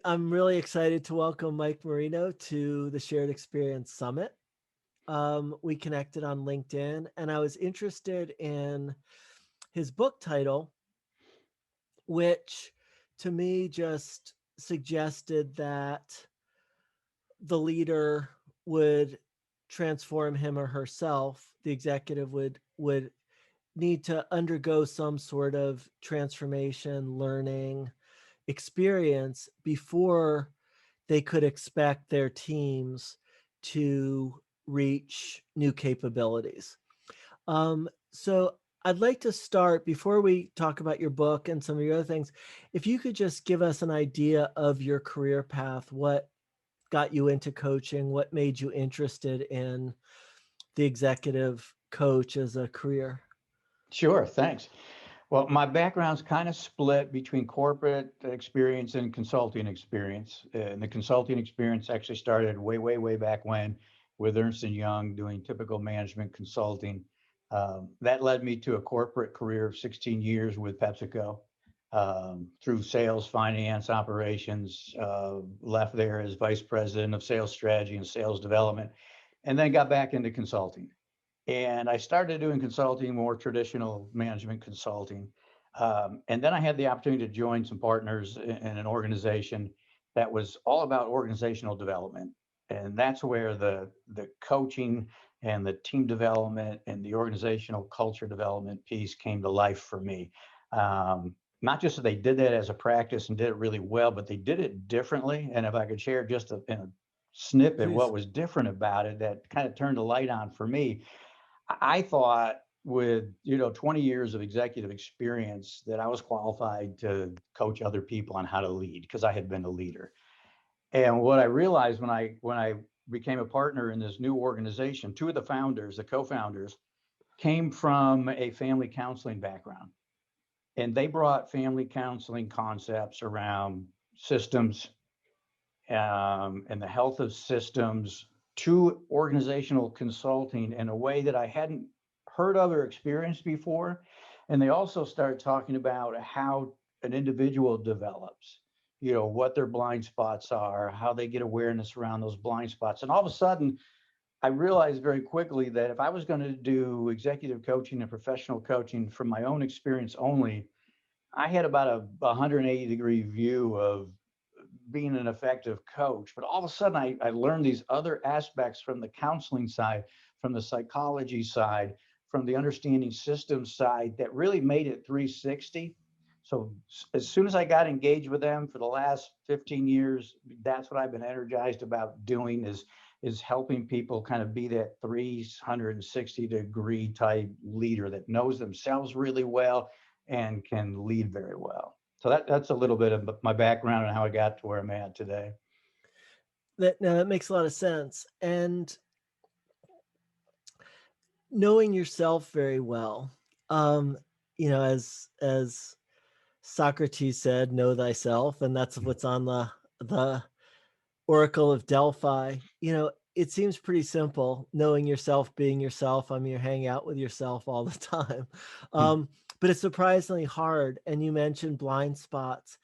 I'm really excited to welcome Mike Marino to the Shared Experience Summit. We connected on LinkedIn, and I was interested in his book title, which to me just suggested that the leader would transform him or herself. The executive would need to undergo some sort of transformation, learning experience before they could expect their teams to reach new capabilities. So I'd like to start before we talk about your book and some of your other things. If you could just give us an idea of your career path, what got you into coaching, what made you interested in the executive coach as a career? Sure, thanks. Well, my background's kind of split between corporate experience and consulting experience. And the consulting experience actually started way back when with Ernst& and Young doing typical management consulting. That led me to a corporate career of 16 years with PepsiCo through sales, finance, operations. Left there as vice president of sales strategy and sales development, and then got back into consulting. And I started doing consulting, more traditional management consulting. And then I had the opportunity to join some partners in an organization that was all about organizational development. And that's where the coaching and the team development and the organizational culture development piece came to life for me. Not just that they did that as a practice and did it really well, but they did it differently. And if I could share just a snippet, what Please. was different about it that kind of turned the light on for me, I thought with 20 years of executive experience that I was qualified to coach other people on how to lead because I had been a leader. And what I realized when I became a partner in this new organization, two of the founders, the co-founders, came from a family counseling background. And they brought family counseling concepts around systems and the health of systems to organizational consulting in a way that I hadn't heard of or experienced before. And they also started talking about how an individual develops, what their blind spots are, how they get awareness around those blind spots. And all of a sudden, I realized very quickly that if I was going to do executive coaching and professional coaching from my own experience only, I had about a 180-degree view of being an effective coach. But all of a sudden, I learned these other aspects from the counseling side, from the psychology side, from the understanding systems side that really made it 360. So as soon as I got engaged with them for the last 15 years, that's what I've been energized about doing is helping people kind of be that 360-degree type leader that knows themselves really well and can lead very well. So that's a little bit of my background and how I got to where I'm at today. That makes a lot of sense. And knowing yourself very well, um, as Socrates said, know thyself, and that's what's on the Oracle of Delphi. It seems pretty simple, knowing yourself, being yourself. I mean, you're hanging out with yourself all the time. Hmm. But it's surprisingly hard. And you mentioned blind spots.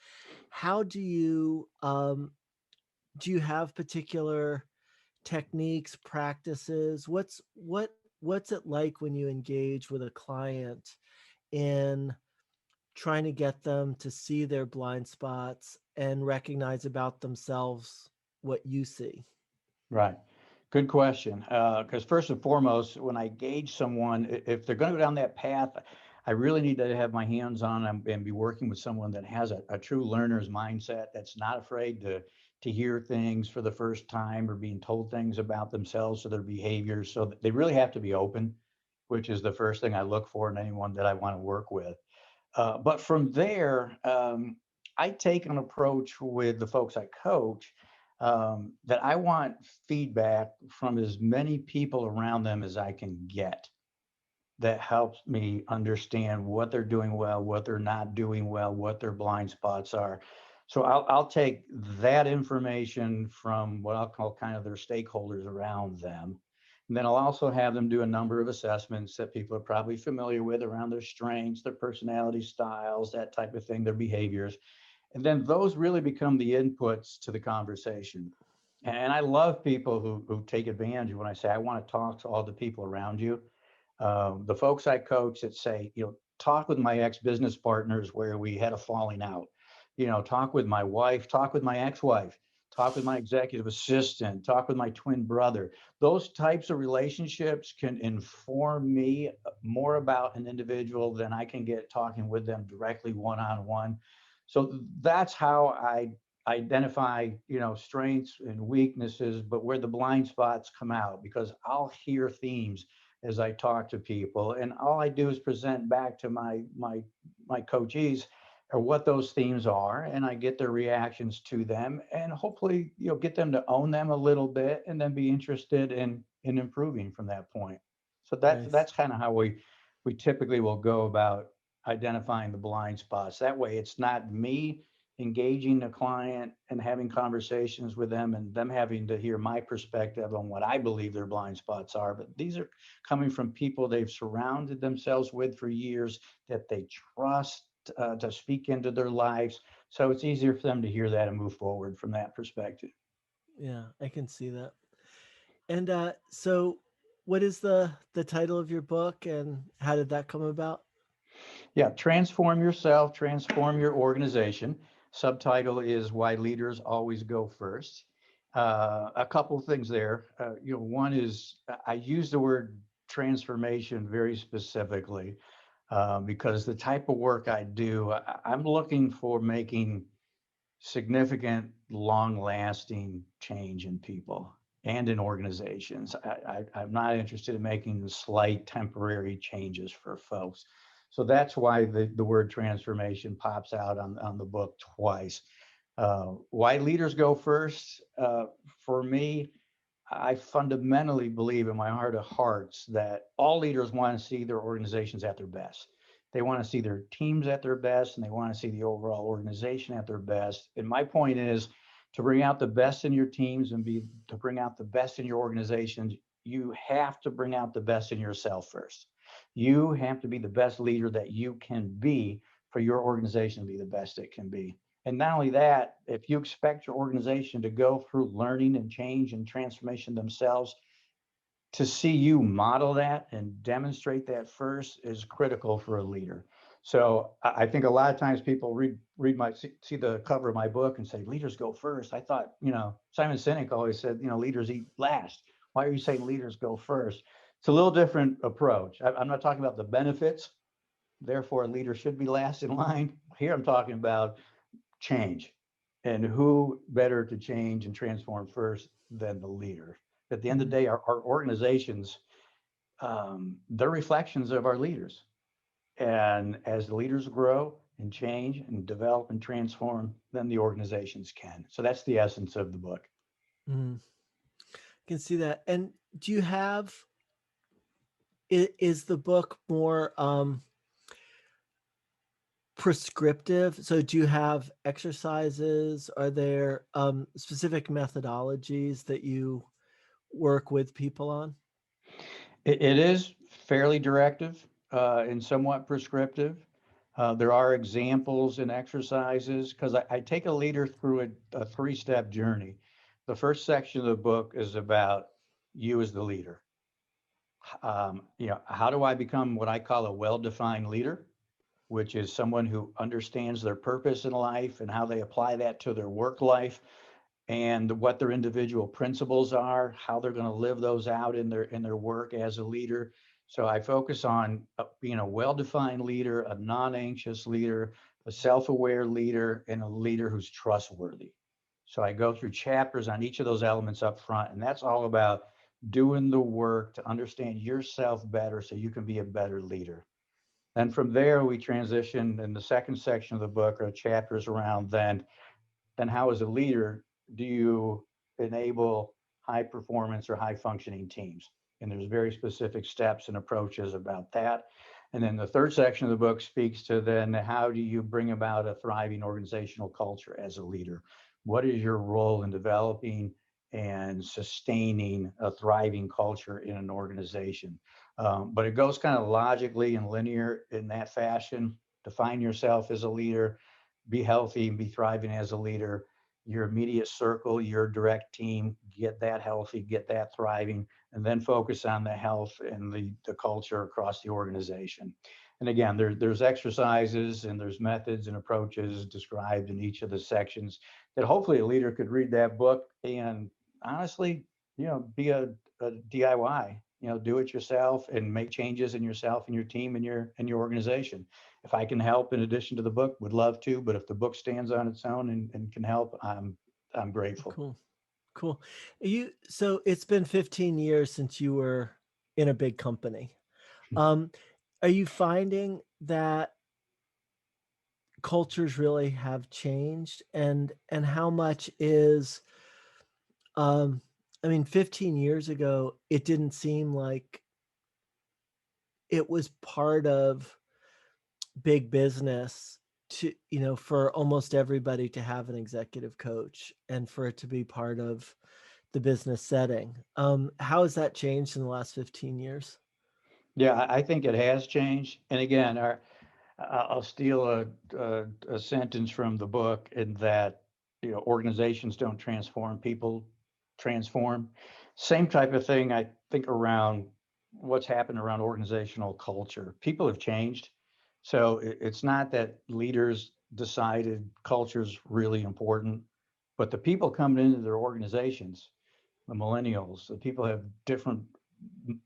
How do you have particular techniques, practices? What's it like when you engage with a client in trying to get them to see their blind spots and recognize about themselves what you see? Right. Good question. Because first and foremost, when I gauge someone, if they're going to go down that path, I really need to have my hands on them and be working with someone that has a true learner's mindset, that's not afraid to hear things for the first time or being told things about themselves or their behaviors. So they really have to be open, which is the first thing I look for in anyone that I want to work with. But from there, I take an approach with the folks I coach that I want feedback from as many people around them as I can get. That helps me understand what they're doing well, what they're not doing well, what their blind spots are. So I'll take that information from what I'll call kind of their stakeholders around them. And then I'll also have them do a number of assessments that people are probably familiar with around their strengths, their personality styles, that type of thing, their behaviors. And then those really become the inputs to the conversation. And I love people who take advantage when I say, I want to talk to all the people around you. The folks I coach that say, talk with my ex-business partners where we had a falling out, talk with my wife, talk with my ex-wife, talk with my executive assistant, talk with my twin brother. Those types of relationships can inform me more about an individual than I can get talking with them directly one-on-one. So that's how I identify, strengths and weaknesses, but where the blind spots come out, because I'll hear themes as I talk to people, and all I do is present back to my coachees or what those themes are, and I get their reactions to them, and hopefully get them to own them a little bit, and then be interested in improving from that point. So Nice. that's kind of how we typically will go about identifying the blind spots. That way, it's not me engaging the client and having conversations with them and them having to hear my perspective on what I believe their blind spots are. But these are coming from people they've surrounded themselves with for years, that they trust to speak into their lives. So it's easier for them to hear that and move forward from that perspective. Yeah, I can see that. And so what is the title of your book and how did that come about? Yeah, transform yourself, transform your organization. Subtitle is Why Leaders Always Go First. A couple of things there. One is I use the word transformation very specifically because the type of work I do, I'm looking for making significant, long-lasting change in people and in organizations. I'm not interested in making slight temporary changes for folks. So that's why the word transformation pops out on the book twice. Why leaders go first? For me, I fundamentally believe in my heart of hearts that all leaders want to see their organizations at their best. They want to see their teams at their best, and they want to see the overall organization at their best. And my point is to bring out the best in your teams and to bring out the best in your organizations, you have to bring out the best in yourself first. You have to be the best leader that you can be for your organization to be the best it can be. And not only that, if you expect your organization to go through learning and change and transformation themselves, to see you model that and demonstrate that first is critical for a leader. So I think a lot of times people read see the cover of my book and say leaders go first. I thought, Simon Sinek always said, leaders eat last. Why are you saying leaders go first? It's a little different approach. I'm not talking about the benefits, therefore a leader should be last in line. Here I'm talking about change. And who better to change and transform first than the leader? At the end of Mhm. the day, our organizations, they're reflections of our leaders. And as the leaders grow and change and develop and transform, then the organizations can. So that's the essence of the book. Mhm. I can see that. And do you have is the book more prescriptive? So do you have exercises? Are there specific methodologies that you work with people on? It is fairly directive and somewhat prescriptive. There are examples and exercises because I take a leader through a three-step journey. The first section of the book is about you as the leader. How do I become what I call a well-defined leader, which is someone who understands their purpose in life and how they apply that to their work life and what their individual principles are, how they're going to live those out in their work as a leader. So I focus on being a well-defined leader, a non-anxious leader, a self-aware leader, and a leader who's trustworthy. So I go through chapters on each of those elements up front, and that's all about doing the work to understand yourself better so you can be a better leader. And from there, we transition in the second section of the book or chapters around then how as a leader do you enable high performance or high functioning teams? And there's very specific steps and approaches about that. And then the third section of the book speaks to then how do you bring about a thriving organizational culture as a leader? What is your role in developing and sustaining a thriving culture in an organization? But it goes kind of logically and linear in that fashion. Define yourself as a leader, be healthy and be thriving as a leader. Your immediate circle, your direct team, get that healthy, get that thriving, and then focus on the health and the culture across the organization. And again, there's exercises and there's methods and approaches described in each of the sections that hopefully a leader could read that book and honestly, be a DIY, do it yourself and make changes in yourself and your team and your organization. If I can help in addition to the book, would love to, but if the book stands on its own and can help, I'm grateful. Cool. Cool. So it's been 15 years since you were in a big company. Um, are you finding that cultures really have changed, and how much is um I mean, 15 years ago it didn't seem like it was part of big business to, for almost everybody to have an executive coach and for it to be part of the business setting. How has that changed in the last 15 years? Yeah, I think it has changed. And again, I'll steal a sentence from the book in that, organizations don't transform, people transform. Same type of thing, I think, around what's happened around organizational culture. People have changed. So it's not that leaders decided culture's really important, but the people coming into their organizations, the millennials, the people have different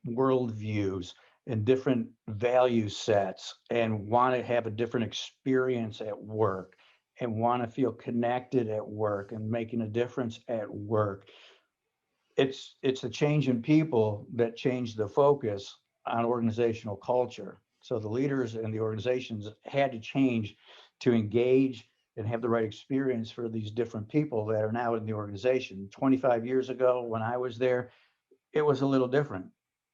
worldviews and different value sets and want to have a different experience at work and want to feel connected at work and making a difference at work. It's a change in people that change the focus on organizational culture. So the leaders and the organizations had to change to engage and have the right experience for these different people that are now in the organization. 25 years ago when I was there, it was a little different.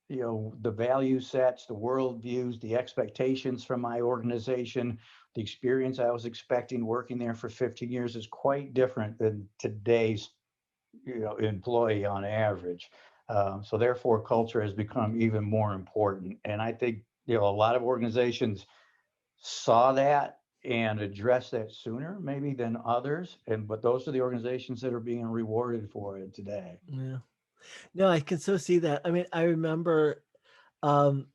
The value sets, the world views, the expectations from my organization, the experience I was expecting working there for 15 years is quite different than today's employee on average. So therefore, culture has become even more important. And I think a lot of organizations saw that and addressed that sooner maybe than others. And but those are the organizations that are being rewarded for it today. Yeah. No, I can so see that. I mean, I remember um,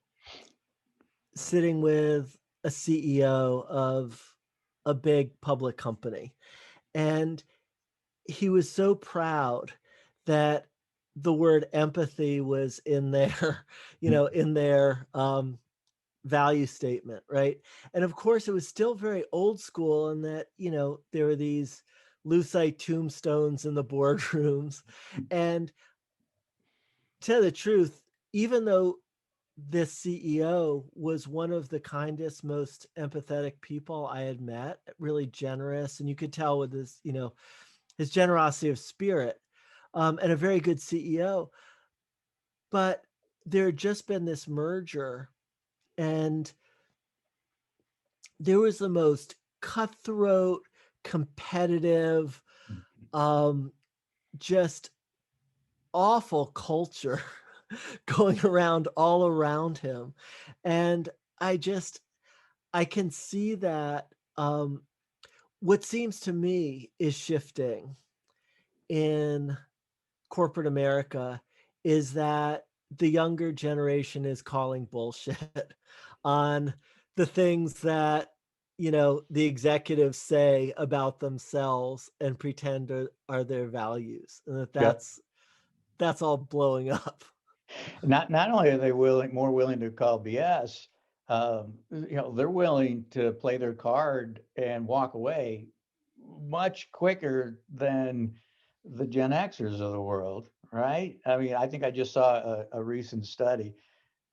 sitting with a CEO of a big public company, and he was so proud that the word empathy was in their, in their value statement, right? And of course, it was still very old school in that, there were these lucite tombstones in the boardrooms. And to tell the truth, even though this CEO was one of the kindest, most empathetic people I had met, really generous, and you could tell with his generosity of spirit, and a very good CEO. But there had just been this merger, and there was the most cutthroat, competitive, um, just awful culture going around all around him. And I just, I can see that what seems to me is shifting in corporate America is that the younger generation is calling bullshit on the things that the executives say about themselves and pretend are their values, and Yep. that's all blowing up. Not only are they more willing to call BS, they're willing to play their card and walk away much quicker than the Gen Xers of the world, right? I mean, I think I just saw a recent study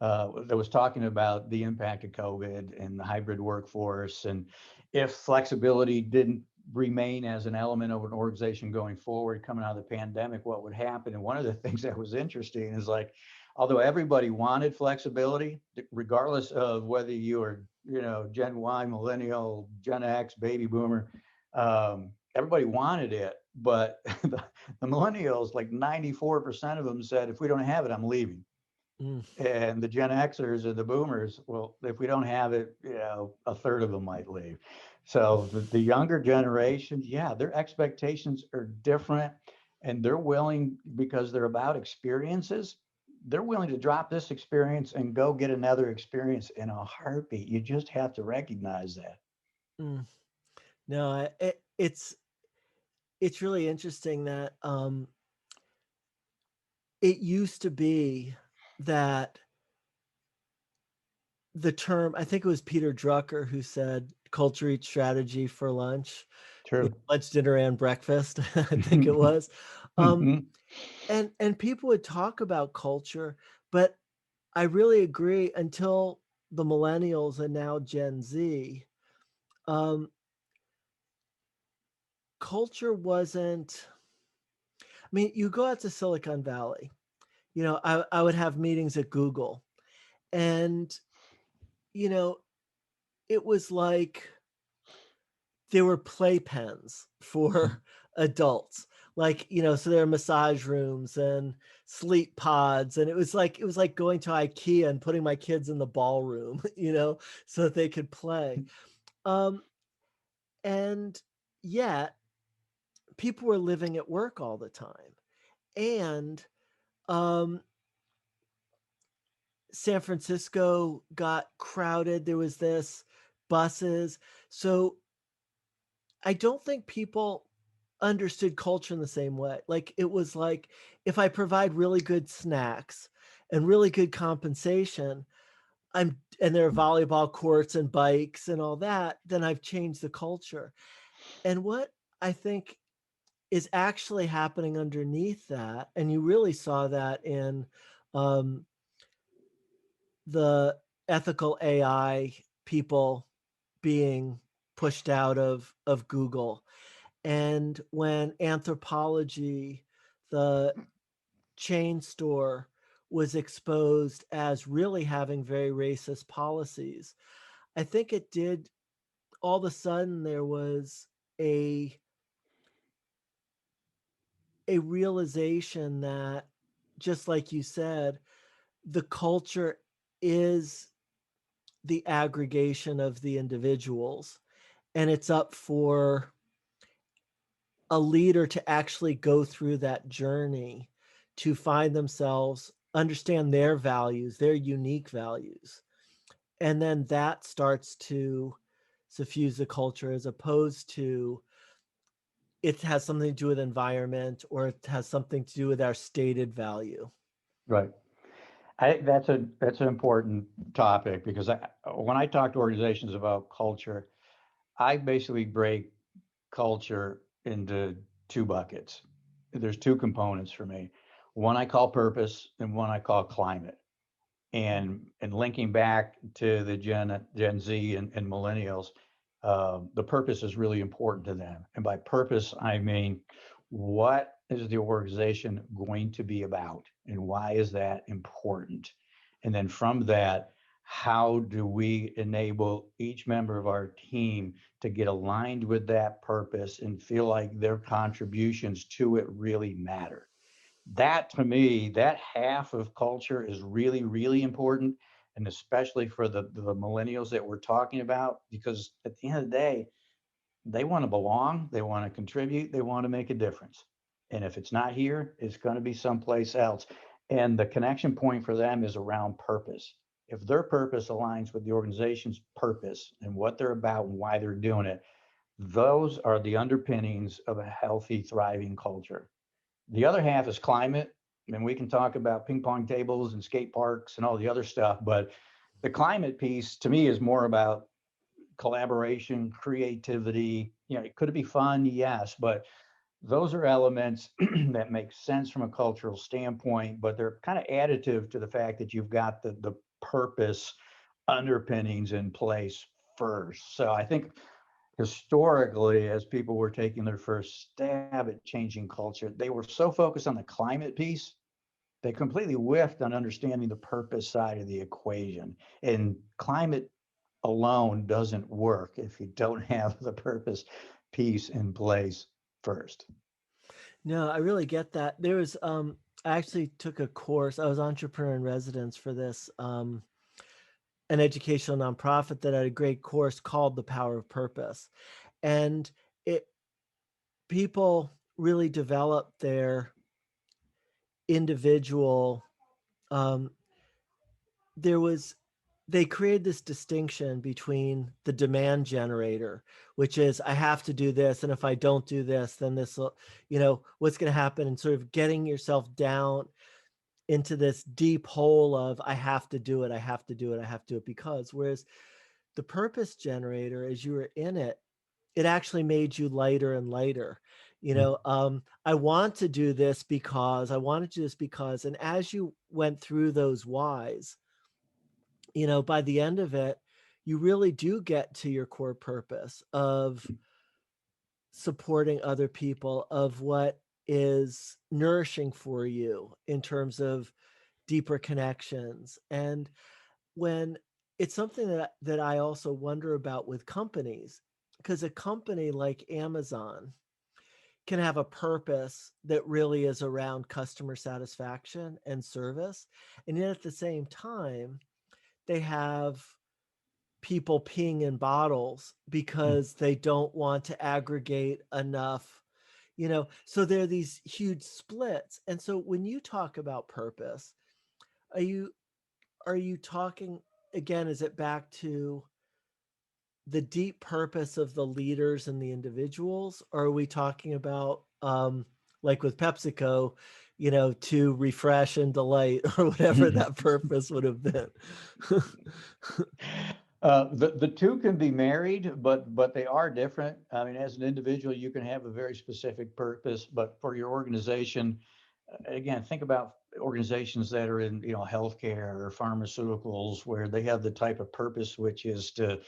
that was talking about the impact of COVID and the hybrid workforce, and if flexibility didn't remain as an element of an organization going forward, coming out of the pandemic, what would happen? And one of the things that was interesting is like, although everybody wanted flexibility, regardless of whether you are, Gen Y, millennial, Gen X, baby boomer, everybody wanted it. But the millennials, like 94% of them said, if we don't have it, I'm leaving. Mm, And the Gen Xers and the boomers, well, if we don't have it, a third of them might leave. So the younger generation, yeah, their expectations are different, and they're willing, because they're about experiences, they're willing to drop this experience and go get another experience in a heartbeat. You just have to recognize that. Mm. No, it's really interesting that it used to be that the term, I think it was Peter Drucker who said culture eats strategy for lunch, True. lunch, dinner, and breakfast. I think it was. Um, and people would talk about culture, but I really agree until the millennials and now Gen Z, um, culture wasn't. I mean, you go out to Silicon Valley. I would have meetings at Google, and you know, it was like there were playpens for adults. Like, so there are massage rooms and sleep pods. And it was like going to IKEA and putting my kids in the ballroom, so that they could play. Um, and yet people were living at work all the time. And um San Francisco got crowded. There was this buses. So I don't think people understood culture in the same way. Like it was like if I provide really good snacks and really good compensation, and there are volleyball courts and bikes and all that, then I've changed the culture. And what I think is actually happening underneath that, and you really saw that in um, the ethical AI people being pushed out of Google. And when Anthropology, the chain store, was exposed as really having very racist policies, I think it did, all of a sudden there was a a realization that, just like you said, the culture is the aggregation of the individuals, and it's up for a leader to actually go through that journey to find themselves, understand their values, their unique values. And then that starts to suffuse the culture, as opposed to it has something to do with environment, or it has something to do with our stated value. Right. That's an important topic, because when I talk to organizations about culture, I basically break culture into two buckets. There's two components for me. One I call purpose, and one I call climate. And linking back to the Gen Z and millennials, the purpose is really important to them. And by purpose, I mean, what is the organization going to be about, and why is that important? And then from that, how do we enable each member of our team to get aligned with that purpose and feel like their contributions to it really matter? That, to me, that half of culture is really, really important. And especially for the millennials that we're talking about, because at the end of the day, they want to belong, they want to contribute, they want to make a difference. And if it's not here, it's going to be someplace else. And the connection point for them is around purpose. If their purpose aligns with the organization's purpose and what they're about and why they're doing it, those are the underpinnings of a healthy, thriving culture. The other half is climate, and we can talk about ping pong tables and skate parks and all the other stuff. But the climate piece to me is more about collaboration, creativity. Could it be fun? Yes, but those are elements that make sense from a cultural standpoint, but they're kind of additive to the fact that you've got the purpose underpinnings in place first. So I think historically, as people were taking their first stab at changing culture, they were so focused on the climate piece, they completely whiffed on understanding the purpose side of the equation. And climate alone doesn't work if you don't have the purpose piece in place first. No, I really get that. I actually took a course. I was entrepreneur in residence for this. an educational nonprofit that had a great course called The Power of Purpose. And it people really develop their individual um, there was they created this distinction between the demand generator, which is I have to do this, and if I don't do this, then this will, what's going to happen, and sort of getting yourself down into this deep hole of I have to do it, I have to do it, I have to do it because. Whereas the purpose generator, as you were in it, it actually made you lighter and lighter. I want to do this because I want to do this because, and as you went through those whys, by the end of it, you really do get to your core purpose of supporting other people, of what is nourishing for you in terms of deeper connections. And when it's something that I also wonder about with companies, because a company like Amazon can have a purpose that really is around customer satisfaction and service. And yet at the same time, they have people peeing in bottles because they don't want to aggregate enough, so there are these huge splits. And so when you talk about purpose, are you talking, again, is it back to the deep purpose of the leaders and the individuals, or are we talking about like with PepsiCo, to refresh and delight, or whatever that purpose would have been? The two can be married, but they are different. I mean, as an individual, you can have a very specific purpose, but for your organization, again, think about organizations that are in, healthcare or pharmaceuticals, where they have the type of purpose which is to,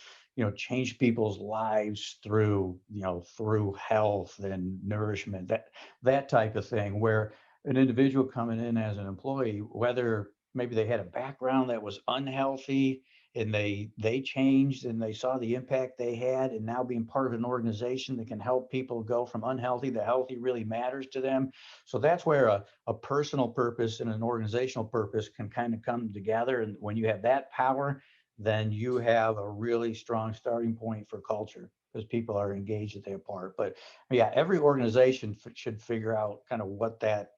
change people's lives through, through health and nourishment, that type of thing, where an individual coming in as an employee, whether maybe they had a background that was unhealthy and they changed and they saw the impact they had, and now being part of an organization that can help people go from unhealthy to healthy really matters to them. So that's where a personal purpose and an organizational purpose can kind of come together. And when you have that power, then you have a really strong starting point for culture because people are engaged at that part. But yeah, every organization should figure out kind of what that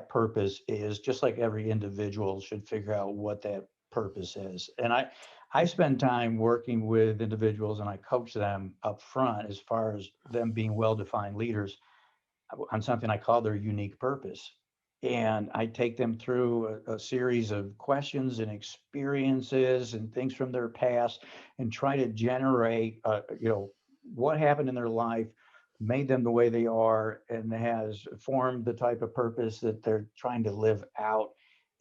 purpose is, just like every individual should figure out what that purpose is. And I spend time working with individuals and I coach them up front as far as them being well-defined leaders on something I call their unique purpose. And I take them through a series of questions and experiences and things from their past and try to generate, what happened in their life, made them the way they are, and has formed the type of purpose that they're trying to live out.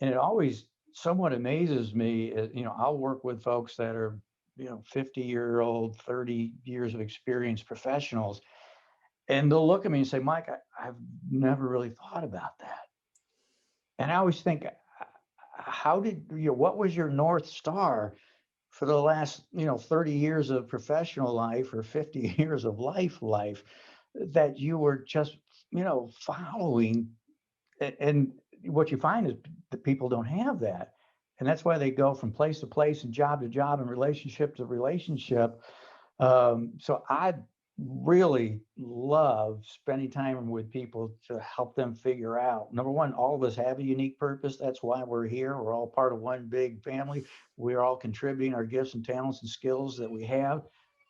And it always somewhat amazes me, I'll work with folks that are, 50-year-old, 30 years of experience professionals, and they'll look at me and say, Mike, I've never really thought about that. And I always think, how did you, what was your North Star for the last, 30 years of professional life or 50 years of life that you were just, following? And what you find is that people don't have that. And that's why they go from place to place and job to job and relationship to relationship. So I really love spending time with people to help them figure out, number one, all of us have a unique purpose. That's why we're here. We're all part of one big family. We're all contributing our gifts and talents and skills that we have.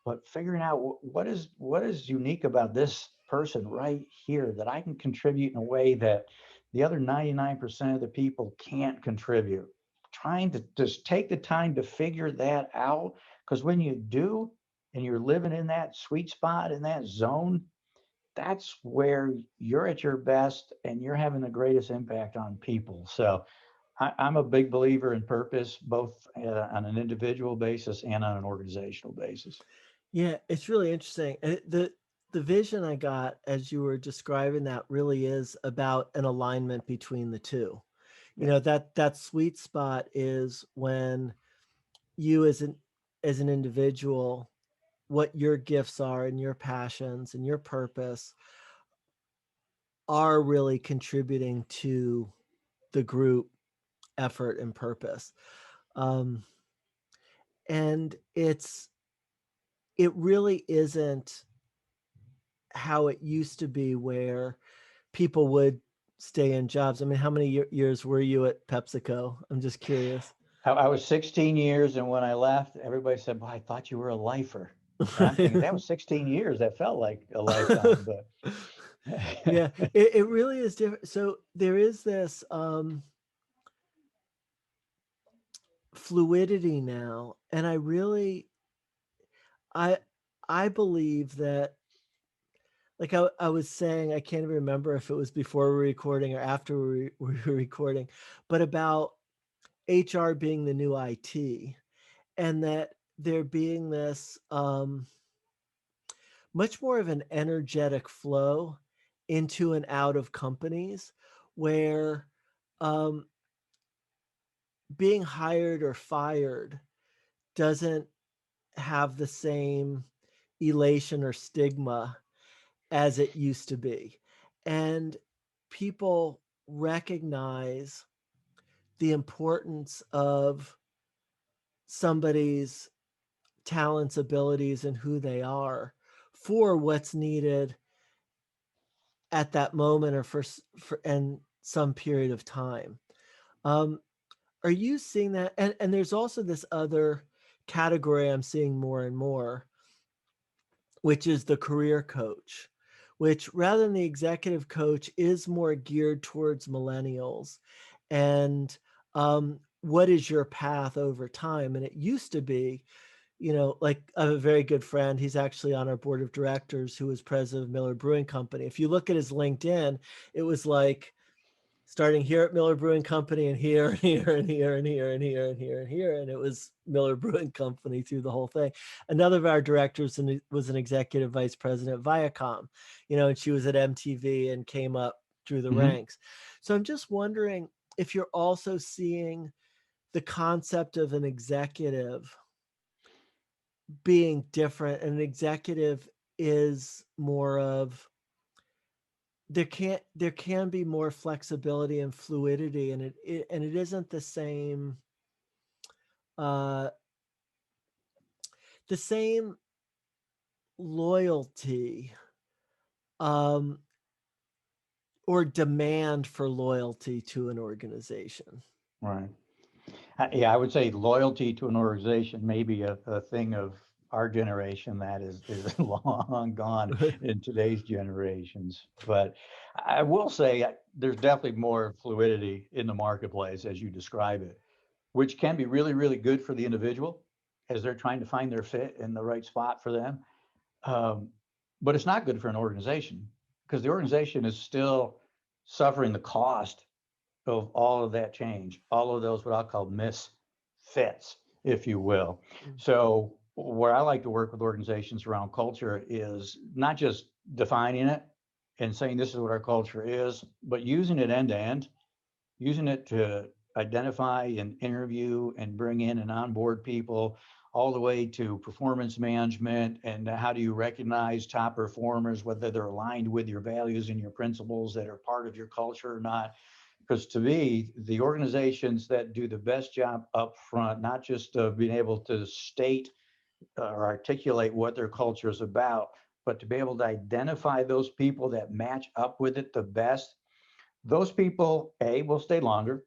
But figuring out what is unique about this person right here that I can contribute in a way that the other 99% of the people can't contribute. Trying to just take the time to figure that out. Because when you do, and you're living in that sweet spot, in that zone, that's where you're at your best and you're having the greatest impact on people. So I'm a big believer in purpose, both on an individual basis and on an organizational basis. Yeah, it's really interesting. The vision I got as you were describing that really is about an alignment between the two. Yeah. That sweet spot is when you as an individual, what your gifts are and your passions and your purpose are really contributing to the group effort and purpose. Um, And it really isn't how it used to be where people would stay in jobs. I mean, how many years were you at PepsiCo? I'm just curious. I was 16 years, and when I left, everybody said, "Well, I thought you were a lifer." And I'm thinking Right. that was 16 years. That felt like a lifetime, but Yeah, it really is different. So there is this fluidity now, and I I believe that, like I was saying, I can't even remember if it was before we were recording or after we were recording, but about HR being the new IT, and that there being this much more of an energetic flow into and out of companies where um, being hired or fired doesn't have the same elation or stigma as it used to be. And people recognize the importance of somebody's talents, abilities, and who they are for what's needed at that moment or for and some period of time. Um, are you seeing that? And there's also this other category I'm seeing more and more, which is the career coach, which rather than the executive coach is more geared towards millennials. And what is your path over time? And it used to be, like I have a very good friend. He's actually on our board of directors who was president of Miller Brewing Company. If you look at his LinkedIn, it was like starting here at Miller Brewing Company and here and here and here and here and here and here and here. And it was Miller Brewing Company through the whole thing. Another of our directors was an executive vice president at Viacom, and she was at MTV and came up through the Mhm. ranks. So I'm just wondering if you're also seeing the concept of an executive being different. An executive is more of there can be more flexibility and fluidity, and it isn't uh the same loyalty um or demand for loyalty to an organization. Right. Yeah, I would say loyalty to an organization may be a thing of our generation that is long gone in today's generations. But I will say there's definitely more fluidity in the marketplace as you describe it, which can be really, really good for the individual as they're trying to find their fit in the right spot for them. Um, but it's not good for an organization because the organization is still suffering the cost of all of that change, all of those what I'll call misfits, if you will. So where I like to work with organizations around culture is not just defining it and saying this is what our culture is, but using it end to end, using it to identify and interview and bring in and onboard people all the way to performance management and how do you recognize top performers, whether they're aligned with your values and your principles that are part of your culture or not. Because to me, the organizations that do the best job up front, not just being able to state or articulate what their culture is about, but to be able to identify those people that match up with it the best, those people, A, will stay longer.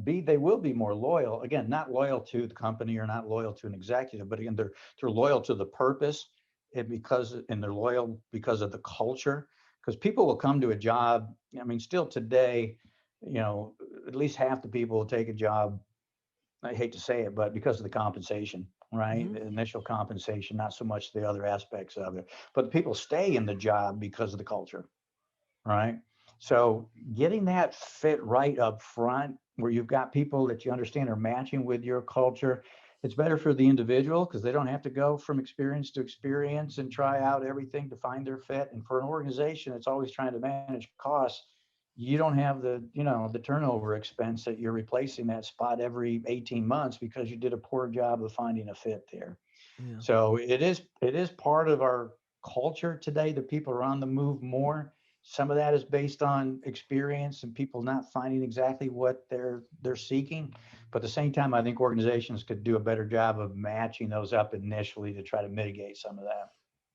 B, they will be more loyal. Again, not loyal to the company or not loyal to an executive, but again, they're loyal to the purpose and they're loyal because of the culture. Because people will come to a job. I mean, still today, you know, at least half the people will take a job. I hate to say it, but because of the compensation, right? Mhm. The initial compensation, not so much the other aspects of it. But the people stay in the job because of the culture, right? So getting that fit right up front, where you've got people that you understand are matching with your culture, it's better for the individual because they don't have to go from experience to experience and try out everything to find their fit. And for an organization that's always trying to manage costs, you don't have the turnover expense that you're replacing that spot every 18 months because you did a poor job of finding a fit there. Yeah. So it is part of our culture today that people are on the move more. Some of that is based on experience and people not finding exactly what they're seeking. But at the same time, I think organizations could do a better job of matching those up initially to try to mitigate some of that.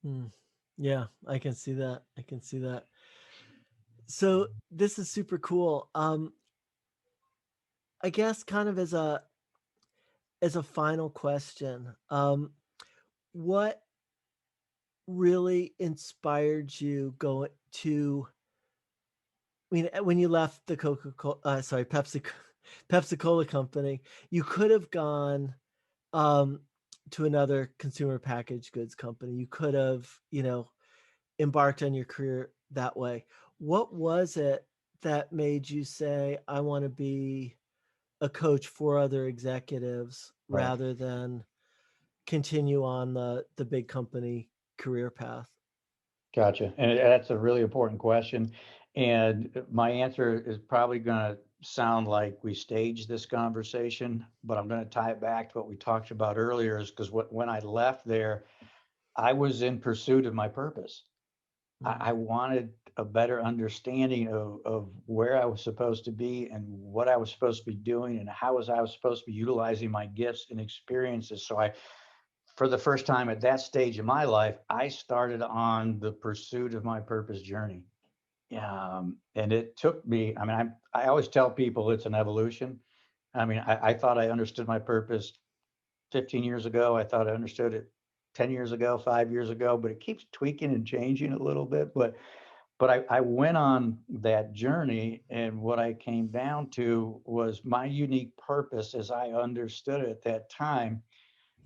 Mm. Yeah, I can see that. I can see that. So this is super cool. I guess kind of as a final question, what really inspired you going to I mean, when you left the Coca-Cola, sorry, Pepsi Cola company, you could have gone um, to another consumer packaged goods company. You could have, embarked on your career that way. What was it that made you say, I want to be a coach for other executives Right. rather than continue on the big company career path? Gotcha. And that's a really important question. And my answer is probably going to sound like we staged this conversation, but I'm going to tie it back to what we talked about earlier, is because when I left there, I was in pursuit of my purpose. Mm, I wanted a better understanding of where I was supposed to be and what I was supposed to be doing and how was I was supposed to be utilizing my gifts and experiences. So for the first time at that stage in my life, I started on the pursuit of my purpose journey. And it took me, I mean, I always tell people it's an evolution. I mean, I thought I understood my purpose 15 years ago. I thought I understood it 10 years ago, 5 years ago, but it keeps tweaking and changing a little bit. But I went on that journey, and what I came down to was my unique purpose as I understood it at that time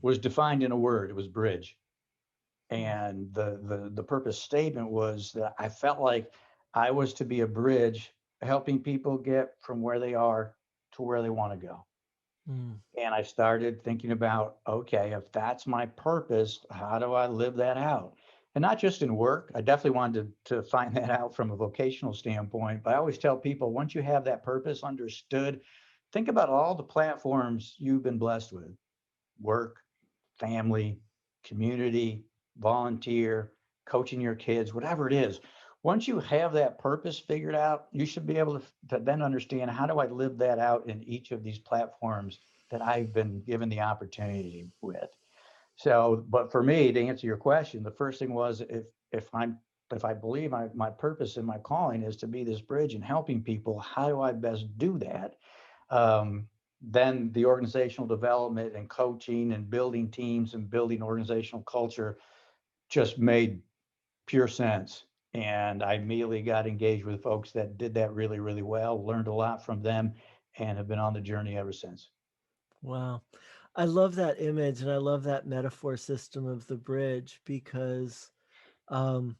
was defined in a word. It was bridge. mm, And the purpose statement was that I felt like I was to be a bridge helping people get from where they are to where they want to go. mm, And I started thinking about, okay, if that's my purpose, how do I live that out? And not just in work. I definitely wanted to find that out from a vocational standpoint. But I always tell people, once you have that purpose understood, think about all the platforms you've been blessed with: work, family, community, volunteer, coaching your kids, whatever it is. Once you have that purpose figured out, you should be able to then understand, how do I live that out in each of these platforms that I've been given the opportunity with. So, but for me, to answer your question, the first thing was, if I believe my purpose and my calling is to be this bridge and helping people, how do I best do that? Then the organizational development and coaching and building teams and building organizational culture just made pure sense. And I immediately got engaged with folks that did that really, really well, learned a lot from them, and have been on the journey ever since. wow. I love that image and I love that metaphor system of the bridge because um,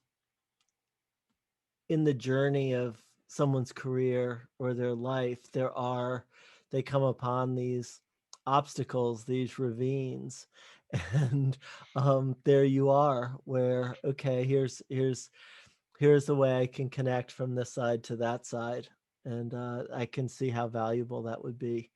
in the journey of someone's career or their life, they come upon these obstacles, these ravines, and there you are, where okay, here's the way I can connect from this side to that side, and I can see how valuable that would be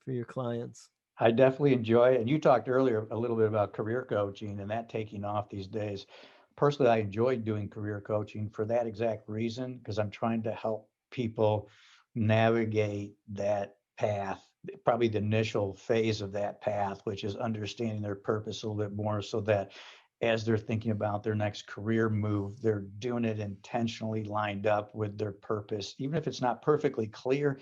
for your clients. I definitely enjoy it. And you talked earlier a little bit about career coaching and that taking off these days. Personally, I enjoyed doing career coaching for that exact reason, because I'm trying to help people navigate that path, probably the initial phase of that path, which is understanding their purpose a little bit more, so that as they're thinking about their next career move, they're doing it intentionally lined up with their purpose. Even if it's not perfectly clear,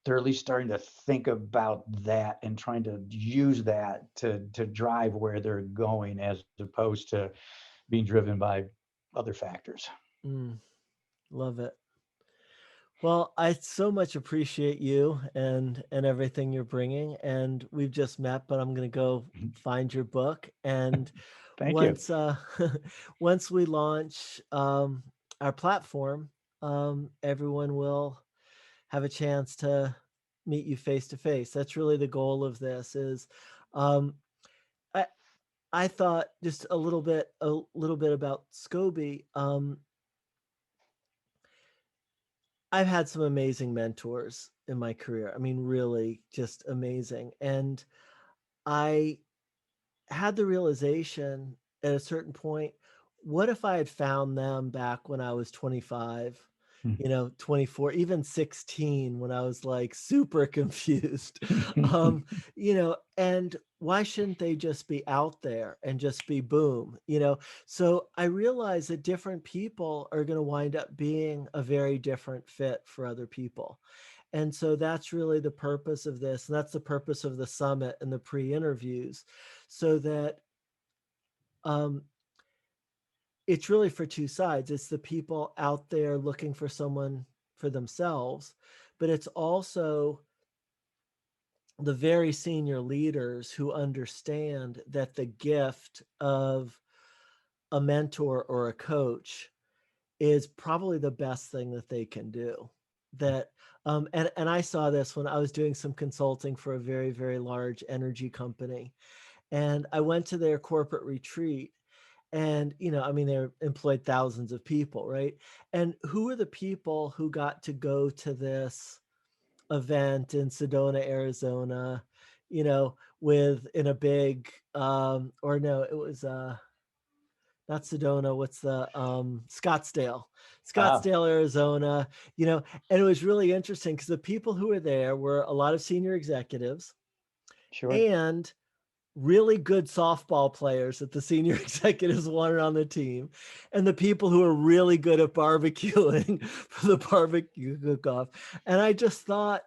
they're at least starting to think about that and trying to use that to drive where they're going, as opposed to being driven by other factors. Mm, love it. Well, I so much appreciate you and everything you're bringing, and we've just met, but I'm gonna go find your book, and Thank you. once once we launch our platform, everyone will have a chance to meet you face to face. That's really the goal of this. Is um, I I thought just a little bit about Scoby. I've had some amazing mentors in my career. I mean, really just amazing. And I had the realization at a certain point what if I had found them back when I was 25, Mm. 24, even 16 when I was like super confused? And why shouldn't they just be out there and just be boom? So I realize that different people are going to wind up being a very different fit for other people. And so that's really the purpose of this. And that's the purpose of the summit and the pre interviews, so that um, it's really for two sides. It's the people out there looking for someone for themselves, but it's also the very senior leaders who understand that the gift of a mentor or a coach is probably the best thing that they can do. That and I saw this when I was doing some consulting for a very, very large energy company. And I went to their corporate retreat, and I mean, they employed thousands of people, right? And who are the people who got to go to this event in Sedona, Arizona, with in a big or no, it was not Sedona, what's the Scottsdale, Ah, Scottsdale, Arizona, and it was really interesting because the people who were there were a lot of senior executives sure. and really good softball players that the senior executives wanted on the team, and the people who are really good at barbecuing for the barbecue cook-off. And I just thought,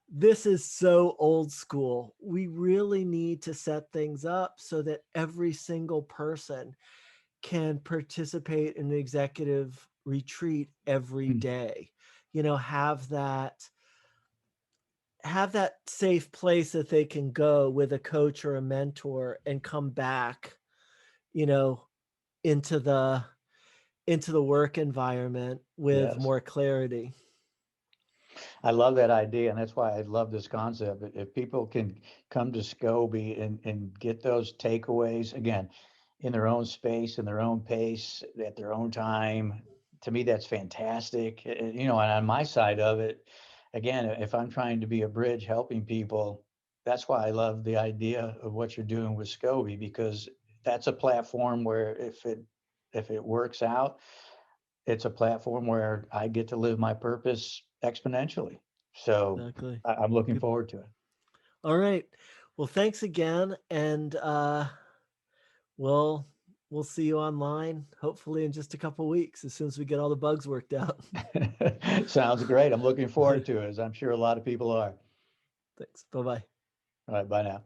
this is so old school. We really need to set things up so that every single person can participate in an executive retreat every Mm. day. Have that safe place that they can go with a coach or a mentor and come back, you know, into the work environment with Yes. more clarity. I love that idea, and that's why I love this concept. If people can come to Scobie and get those takeaways again in their own space, in their own pace, at their own time, to me that's fantastic. And on my side of it, again, if I'm trying to be a bridge helping people, that's why I love the idea of what you're doing with Scobie, because that's a platform where if it works out, it's a platform where I get to live my purpose exponentially. So Exactly. I'm looking Good. forward to it. All right. Well, thanks again, and we'll we'll see you online hopefully in just a couple weeks as soon as we get all the bugs worked out. Sounds great. I'm looking forward to it, as I'm sure a lot of people are. Thanks. Bye bye. All right, bye now.